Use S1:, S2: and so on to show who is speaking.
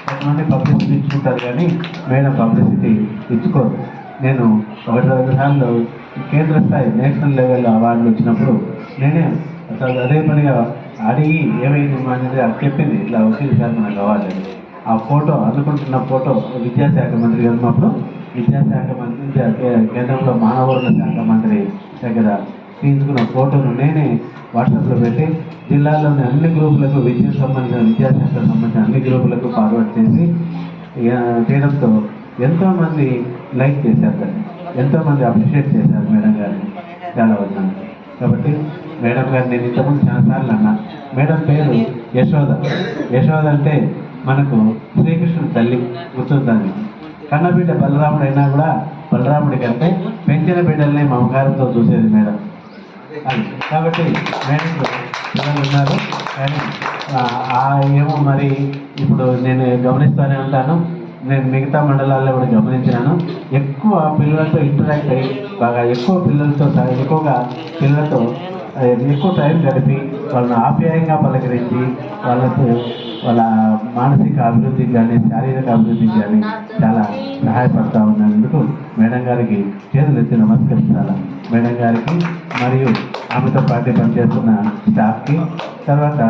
S1: కొంతమంది పబ్లిసిటీ ఇచ్చుకుంటారు కానీ madam publicity ఇచ్చుకోరు. నేను 1-2 సార్లు కేంద్ర స్థాయి నేషనల్ లెవెల్లో అవార్డులు వచ్చినప్పుడు నేనే అసలు అదే పనిగా అడిగి ఏమైంది అనేది అది చెప్పింది, ఇట్లా వచ్చింది సార్ మనకు అవార్డు. ఆ ఫోటో అందుకుంటున్న ఫోటో విద్యాశాఖ మంత్రి గారు ఉన్నప్పుడు విద్యాశాఖ మంత్రి కేంద్రంలో మానవ వనరుల శాఖ మంత్రి దగ్గర తీసుకున్న ఫోటోను నేనే వాట్సాప్లో పెట్టి జిల్లాలోని అన్ని గ్రూపులకు విద్యకు సంబంధించిన విద్యాశాఖకు సంబంధించిన అన్ని గ్రూపులకు ఫార్వర్డ్ చేసి చేయడంతో ఎంతోమంది లైక్ చేశారు దాన్ని, ఎంతోమంది అప్రిషియేట్ చేశారు మేడం గారిని. చాలా వచ్చాను కాబట్టి మేడం గారు నేను ఇంతకుముందు చాలాసార్లు అన్నా. మేడం పేరు యశోద. యశోద అంటే మనకు శ్రీకృష్ణుడు తల్లి గుర్తుందని. కన్నబిడ్డ బలరాముడు అయినా కూడా బలరాముడి కంటే పెంచిన బిడ్డల్ని మమకారంతో చూసేది మేడం. కాబట్టి మేడం పిల్లలు ఉన్నారు కానీ ఏమో మరి ఇప్పుడు నేను గమనిస్తూనే ఉంటాను. నేను మిగతా మండలాల్లో కూడా గమనించినాను. ఎక్కువ పిల్లలతో ఇంటరాక్ట్ అయ్యి బాగా ఎక్కువగా పిల్లలతో ఎక్కువ టైం గడిపి వాళ్ళని ఆప్యాయంగా పలకరించి వాళ్ళ మానసిక అభివృద్ధికి కానీ శారీరక అభివృద్ధికి కానీ చాలా సహాయపడతా ఉన్నందుకు మేడం గారికి చేతులు ఎత్తి నమస్కరించాలి. మేడం గారికి మరియు ఆమెతో పాటు పనిచేస్తున్న స్టాఫ్కి, తర్వాత